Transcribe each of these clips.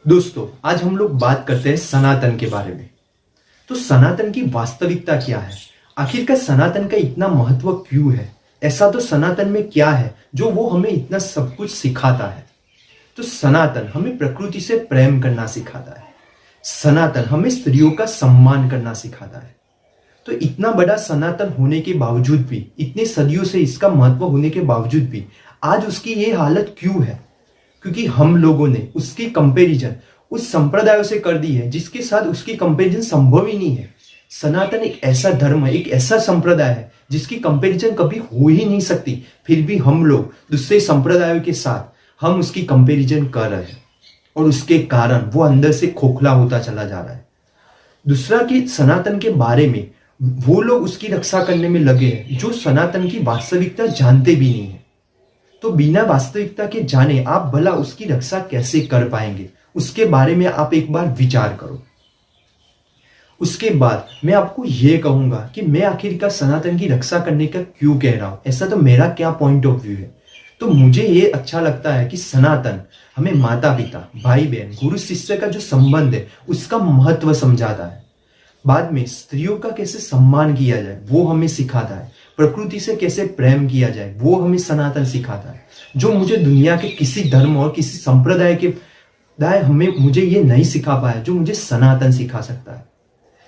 दोस्तों, आज हम लोग बात करते हैं सनातन के बारे में। तो सनातन की वास्तविकता क्या है? आखिरकार सनातन का इतना महत्व क्यों है? ऐसा तो सनातन में क्या है जो वो हमें इतना सब कुछ सिखाता है? तो सनातन हमें प्रकृति से प्रेम करना सिखाता है। सनातन हमें स्त्रियों का सम्मान करना सिखाता है। तो इतना बड़ा सनातन होने के बावजूद भी, इतने सदियों से इसका महत्व होने के बावजूद भी आज उसकी ये हालत क्यों है? क्योंकि हम लोगों ने उसकी कंपैरिजन उस संप्रदायों से कर दी है जिसके साथ उसकी कंपैरिजन संभव ही नहीं है। सनातन एक ऐसा धर्म है, एक ऐसा संप्रदाय है जिसकी कंपैरिजन कभी हो ही नहीं सकती। फिर भी हम लोग दूसरे संप्रदायों के साथ हम उसकी कंपैरिजन कर रहे हैं और उसके कारण वो अंदर से खोखला होता चला जा रहा है। दूसरा कि सनातन के बारे में वो लोग उसकी रक्षा करने में लगे हैं जो सनातन की वास्तविकता जानते भी नहीं है। तो बिना वास्तविकता के जाने आप भला उसकी रक्षा कैसे कर पाएंगे? उसके बारे में आप एक बार विचार करो। उसके बाद मैं आपको यह कहूंगा कि मैं आखिरकार सनातन की रक्षा करने का क्यों कह रहा हूं, ऐसा तो मेरा क्या पॉइंट ऑफ व्यू है। तो मुझे ये अच्छा लगता है कि सनातन हमें माता पिता, भाई बहन, गुरु शिष्य का जो संबंध है उसका महत्व समझाता है। बाद में स्त्रियों का कैसे सम्मान किया जाए वो हमें सिखाता है। प्रकृति से कैसे प्रेम किया जाए वो हमें सनातन सिखाता है, जो मुझे दुनिया के किसी धर्म और किसी संप्रदाय के मुझे ये नहीं सिखा पाया, जो मुझे सनातन सिखा सकता है।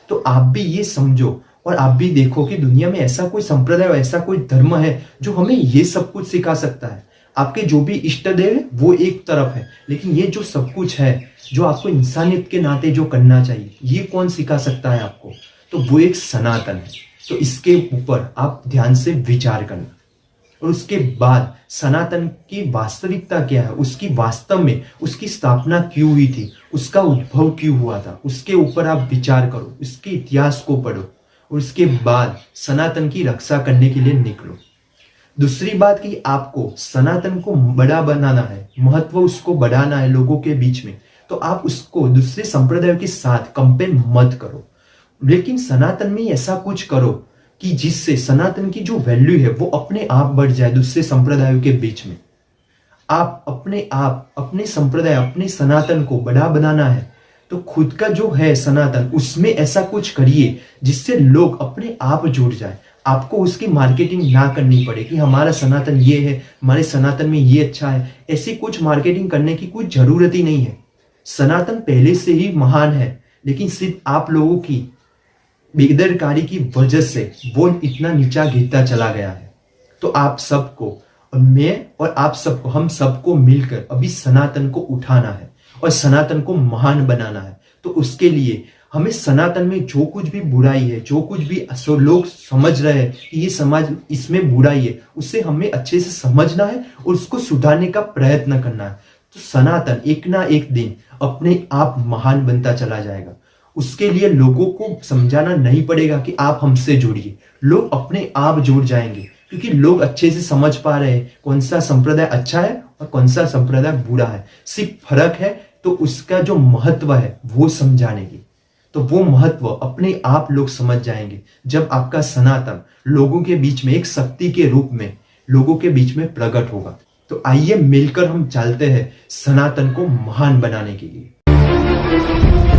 तो आप भी ये समझो और आप भी देखो कि दुनिया में ऐसा कोई संप्रदाय और ऐसा कोई धर्म है जो हमें ये सब कुछ सिखा सकता है। आपके जो भी इष्ट देव है वो एक तरफ है, लेकिन ये जो सब कुछ है जो आपको इंसानियत के नाते जो करना चाहिए, ये कौन सिखा सकता है आपको? तो वो एक सनातन है। तो इसके ऊपर आप ध्यान से विचार करना। और उसके बाद सनातन की वास्तविकता क्या है, उसकी वास्तव में उसकी स्थापना क्यों हुई थी, उसका उद्भव क्यों हुआ था, उसके ऊपर आप विचार करो, उसके इतिहास को पढ़ो और उसके बाद सनातन की रक्षा करने के लिए निकलो। दूसरी बात कि आपको सनातन को बड़ा बनाना है, महत्व उसको बढ़ाना है लोगों के बीच में, तो आप उसको दूसरे संप्रदायों के साथ कंपेयर मत करो, लेकिन सनातन में ऐसा कुछ करो कि जिससे सनातन की जो वैल्यू है वो अपने आप बढ़ जाए दूसरे संप्रदायों के बीच में। आप अपने संप्रदाय, अपने सनातन को बड़ा बनाना है तो खुद का जो है सनातन उसमें ऐसा कुछ करिए जिससे लोग अपने आप जुड़ जाए। आपको उसकी मार्केटिंग ना करनी पड़े कि हमारा सनातन ये है, हमारे सनातन में ये अच्छा है। ऐसी कुछ मार्केटिंग करने की कोई जरूरत ही नहीं है। सनातन पहले से ही महान है, लेकिन सिर्फ आप लोगों की बेदरकारी की वजह से वो इतना नीचा गिरता चला गया है। तो आप सबको और मैं और आप सबको, हम सबको मिलकर अभी सनातन को उठाना है और सनातन को महान बनाना है। तो उसके लिए हमें सनातन में जो कुछ भी बुराई है, जो कुछ भी लोग समझ रहे हैं कि ये समाज इसमें बुराई है, उसे हमें अच्छे से समझना है और उसको सुधारने का प्रयत्न करना है। तो सनातन एक ना एक दिन अपने आप महान बनता चला जाएगा। उसके लिए लोगों को समझाना नहीं पड़ेगा कि आप हमसे जुड़िए, लोग अपने आप जुड़ जाएंगे, क्योंकि लोग अच्छे से समझ पा रहे हैं कौन सा संप्रदाय अच्छा है और कौन सा संप्रदाय बुरा है। सिर्फ फर्क है तो उसका जो महत्व है वो समझाने की। तो वो महत्व अपने आप लोग समझ जाएंगे जब आपका सनातन लोगों के बीच में एक शक्ति के रूप में लोगों के बीच में प्रकट होगा। तो आइए मिलकर हम चलते हैं सनातन को महान बनाने के लिए।